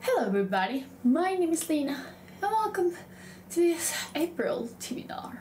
Hello everybody, my name is Lena and welcome to this April TBR.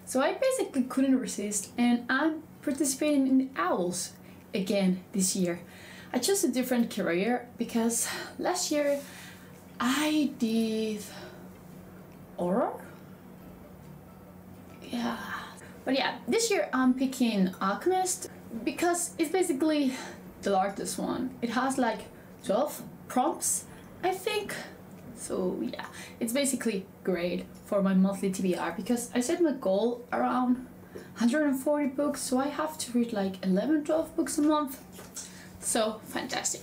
So I basically couldn't resist and I'm participating in the OWLS again this year. I chose a different career because last year I did horror. Yeah, but yeah, this year I'm picking Alchemist because it's basically the largest one. It has like 12 prompts, I think. So yeah, it's basically great for my monthly TBR because I set my goal around 140 books, so I have to read like 11-12 books a month. So fantastic.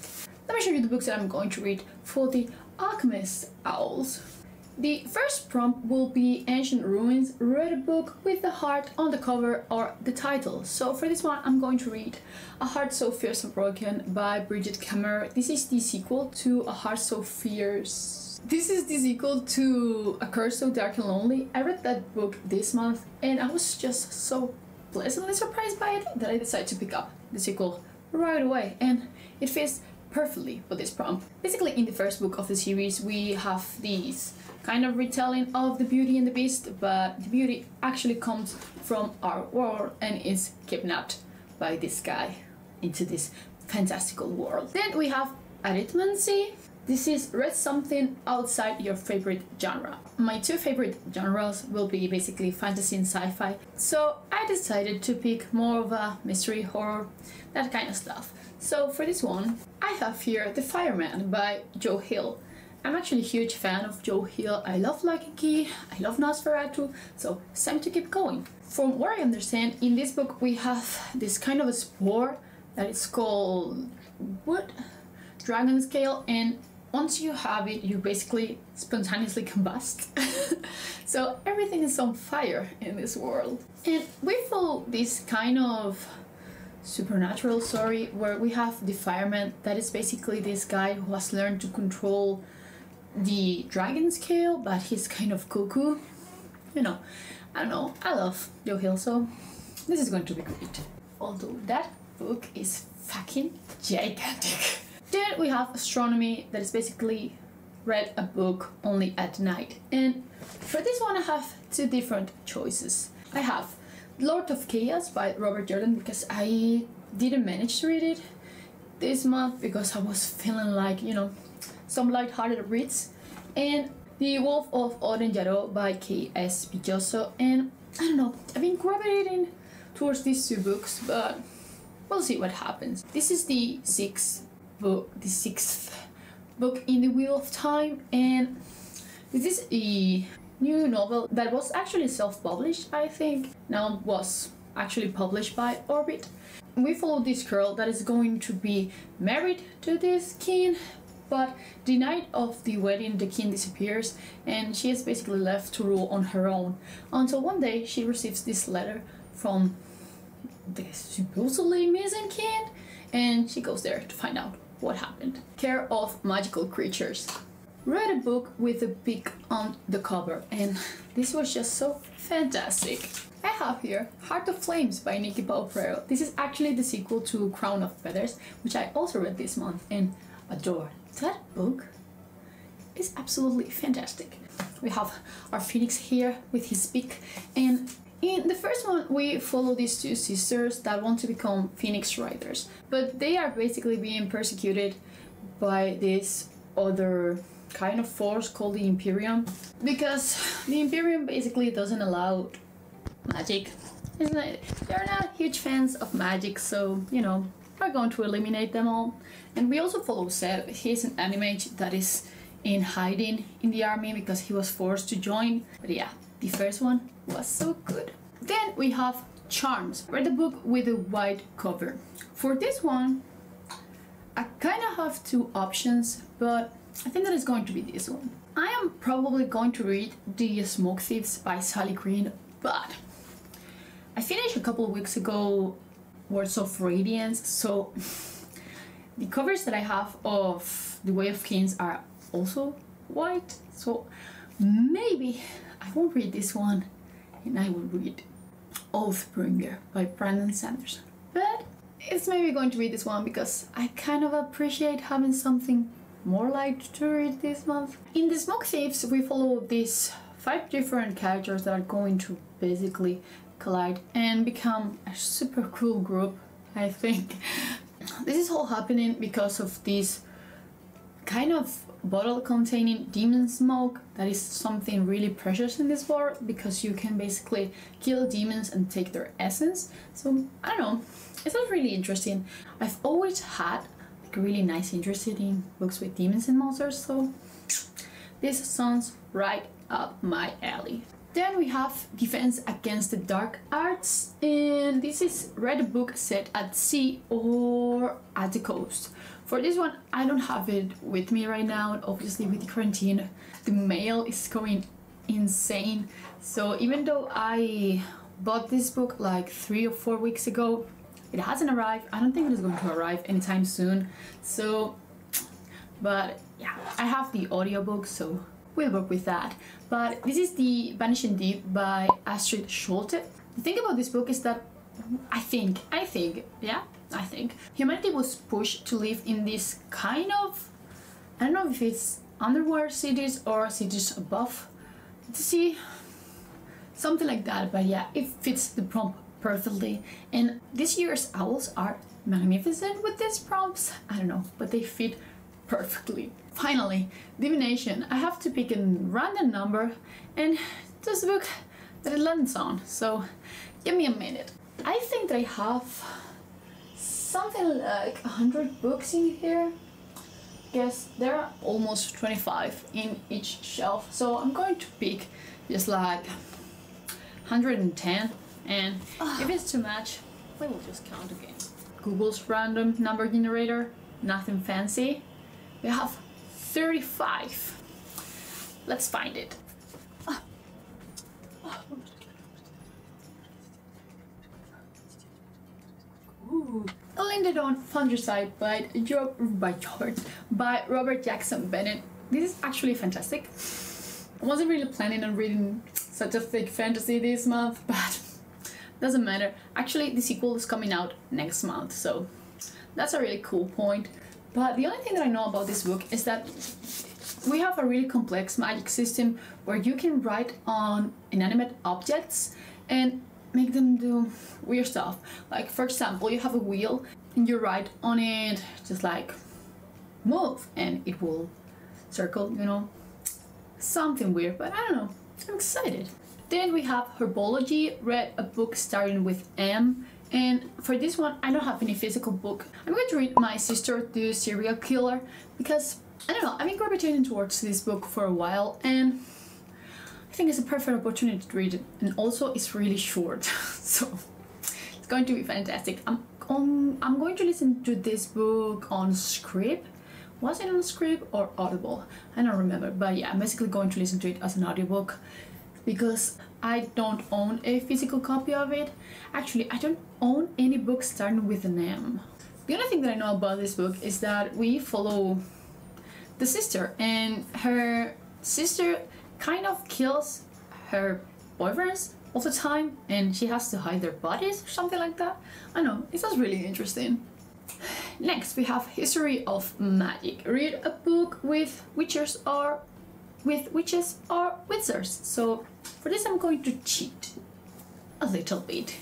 Let me show you the books that I'm going to read for the Alchemist OWLS. The first prompt will be Ancient Ruins, read a book with the heart on the cover or the title. So for this one I'm going to read A Heart So Fierce and Broken by Bridget Kammer. This is the sequel to A Heart So Fierce. This is the sequel to A Curse So Dark and Lonely. I read that book this month and I was just so pleasantly surprised by it that I decided to pick up the sequel right away, and it fits perfectly with this prompt. Basically in the first book of the series we have these kind of retelling of the Beauty and the Beast, but the beauty actually comes from our world and is kidnapped by this guy into this fantastical world. Then we have Arithmancy. This is read something outside your favorite genre. My two favorite genres will be basically fantasy and sci-fi, so I decided to pick more of a mystery, horror, that kind of stuff. So for this one I have here The Fireman by Joe Hill. I'm actually a huge fan of Joe Hill. I love Lock and Key, I love Nosferatu, so it's time to keep going. From what I understand, in this book we have this kind of a spore that is called what? Dragon Scale, and once you have it you basically spontaneously combust. So everything is on fire in this world. And we follow this kind of supernatural story where we have the Fireman, that is basically this guy who has learned to control the dragon scale, but he's kind of cuckoo. You know, I don't know, I love Joe Hill, so this is going to be great. Although that book is fucking gigantic. Then we have Astronomy, that is basically read a book only at night. And for this one I have two different choices. I have Lord of Chaos by Robert Jordan because I didn't manage to read it this month because I was feeling like, you know, some light-hearted reads, and The Wolf of Odenjaro by K.S. Pijoso. And I don't know, I've been gravitating towards these two books, but we'll see what happens. This is the sixth book in the Wheel of Time, and this is a new novel that was actually self-published, I think. Now was actually published by Orbit. We follow this girl that is going to be married to this king, but the night of the wedding the king disappears and she is basically left to rule on her own until one day she receives this letter from the supposedly missing king, and she goes there to find out what happened. Care of Magical Creatures. Read a book with a pig on the cover, and this was just so fantastic. I have here Heart of Flames by Nikki Paul-Prero. This is actually the sequel to Crown of Feathers, which I also read this month and adored. That book is absolutely fantastic. We have our phoenix here with his beak, and in the first one we follow these two sisters that want to become phoenix riders, but they are basically being persecuted by this other kind of force called the Imperium, because the Imperium basically doesn't allow magic. They're not huge fans of magic, so you know, we're going to eliminate them all. And we also follow Seb. He's an anime that is in hiding in the army because he was forced to join. But yeah, the first one was so good. Then we have Charms. Read the book with a white cover. For this one I kind of have two options, but I think that it's going to be this one. I am probably going to read The Smoke Thieves by Sally Green, but I finished a couple of weeks ago Words of Radiance, so the covers that I have of The Way of Kings are also white, so maybe I won't read this one and I would read Oathbringer by Brandon Sanderson. But it's maybe going to read this one because I kind of appreciate having something more light to read this month. In the Smoke Thieves, we follow these 5 different characters that are going to basically collide and become a super cool group, I think. This is all happening because of this kind of bottle containing demon smoke that is something really precious in this world, because you can basically kill demons and take their essence. So I don't know, it sounds really interesting. I've always had like a really nice interest in books with demons and monsters, so this sounds right up my alley. Then we have Defense Against the Dark Arts, and this is read book set at sea or at the coast. For this one, I don't have it with me right now. Obviously, with the quarantine, the mail is going insane. So even though I bought this book like 3 or 4 weeks ago, it hasn't arrived. I don't think it is going to arrive anytime soon. So, but yeah, I have the audiobook, so we'll work with that. But this is the Vanishing Deep by Astrid Schulte. The thing about this book is that I think humanity was pushed to live in this kind of, I don't know if it's underwater cities or cities above the sea, something like that, but yeah, it fits the prompt perfectly. And this year's owls are magnificent with these prompts. I don't know, but they fit perfectly. Finally, Diva Nation. I have to pick a random number and this book that it lands on, so give me a minute. I think that I have something like 100 books in here. Guess there are almost 25 in each shelf, so I'm going to pick just like 110, and if it's too much, we will just count again. Google's random number generator, nothing fancy. We have 35. Let's find it. Landed on Fungicide by Robert Jackson Bennett. This is actually fantastic. I wasn't really planning on reading such a thick fantasy this month, but doesn't matter. Actually, the sequel is coming out next month, so that's a really cool point. But the only thing that I know about this book is that we have a really complex magic system where you can write on inanimate objects and make them do weird stuff. Like, for example, you have a wheel and you write on it just like move and it will circle, you know, something weird, but I don't know, I'm excited. Then we have Herbology, read a book starting with M, and for this one I don't have any physical book. I'm going to read My Sister the Serial Killer because I don't know, I've been gravitating towards this book for a while and I think it's a perfect opportunity to read it, and also it's really short, so it's going to be fantastic. I'm going to listen to this book on Scribd. Was it on Scribd or Audible? I don't remember, but yeah, I'm basically going to listen to it as an audiobook because I don't own a physical copy of it. Actually, I don't own any book starting with an M. The only thing that I know about this book is that we follow the sister, and her sister kind of kills her boyfriends all the time and she has to hide their bodies or something like that. I know, it sounds really interesting. Next we have History of Magic. Read a book with witches or wizards. So for this I'm going to cheat a little bit.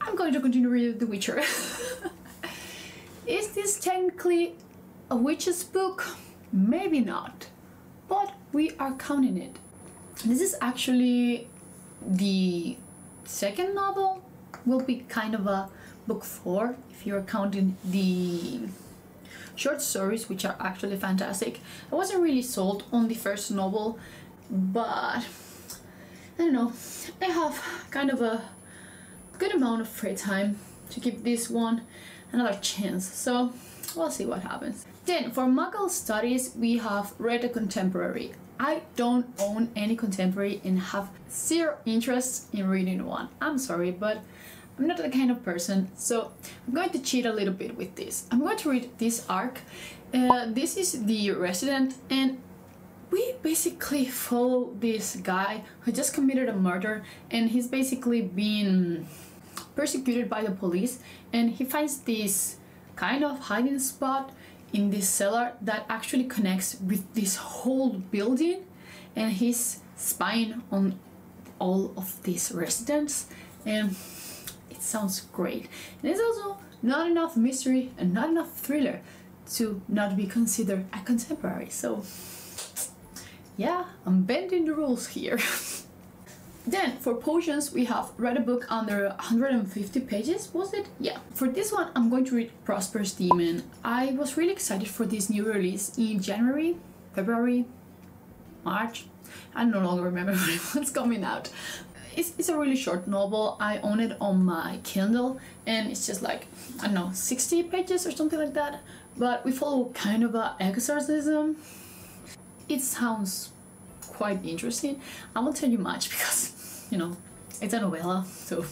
I'm going to continue reading The Witcher. Is this technically a witch's book? Maybe not, but we are counting it. This is actually the second novel, will be kind of a book 4 if you're counting the short stories, which are actually fantastic. I wasn't really sold on the first novel, but I don't know, I have kind of a good amount of free time to give this one another chance, so we'll see what happens. Then for Muggle Studies we have read a contemporary. I don't own any contemporary and have zero interest in reading one. I'm sorry, but I'm not the kind of person, so I'm going to cheat a little bit with this. I'm going to read this arc. This is The Resident, and we basically follow this guy who just committed a murder, and he's basically being persecuted by the police, and he finds this kind of hiding spot in this cellar that actually connects with this whole building, and he's spying on all of these residents, and it sounds great. And it's also not enough mystery and not enough thriller to not be considered a contemporary. So yeah, I'm bending the rules here. Then for potions, we have read a book under 150 pages, was it? Yeah. For this one, I'm going to read Prosperous Demon. I was really excited for this new release in January, February, March. I no longer remember when it was coming out. It's a really short novel. I own it on my Kindle, and it's just like, I don't know, 60 pages or something like that. But we follow kind of an exorcism. It sounds quite interesting. I won't tell you much because, you know, it's a novella, so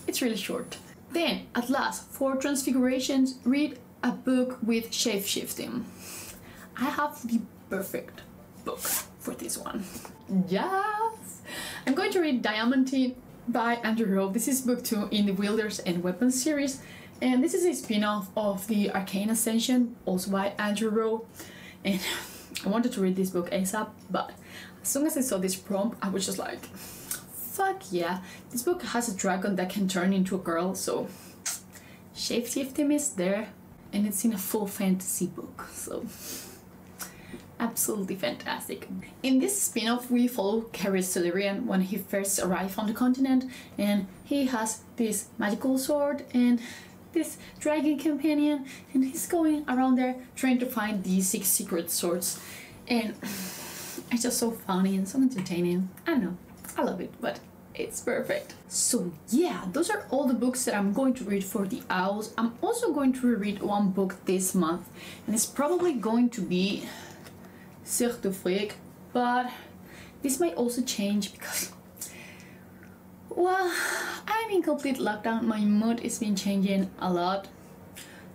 it's really short. Then, at last, for Transfigurations, read a book with shape-shifting. I have the perfect book for this one. Yes! I'm going to read Diamantine by Andrew Rowe. This is book 2 in the Wielders and Weapons series, and this is a spin-off of the Arcane Ascension, also by Andrew Rowe. And I wanted to read this book ASAP, but as soon as I saw this prompt, I was just like, fuck yeah, this book has a dragon that can turn into a girl, so shape-shifting is there, and it's in a full fantasy book, so absolutely fantastic. In this spin-off, we follow Caris Solarian when he first arrived on the continent, and he has this magical sword and this dragon companion, and he's going around there trying to find these 6 secret swords, and it's just so funny and so entertaining. I don't know, I love it, but it's perfect. So yeah, those are all the books that I'm going to read for the OWLS. I'm also going to reread one book this month, and it's probably going to be Cirque du Freak, but this might also change because, well, I'm in complete lockdown. My mood has been changing a lot,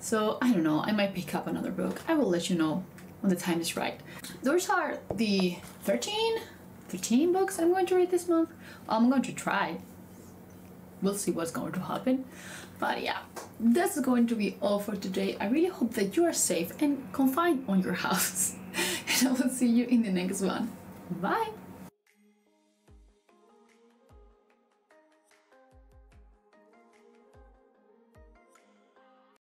so I don't know, I might pick up another book. I will let you know when the time is right. Those are the 13 books I'm going to read this month. I'm going to try. We'll see what's going to happen. But yeah, that's going to be all for today. I really hope that you are safe and confined on your house. And I will see you in the next one. Bye!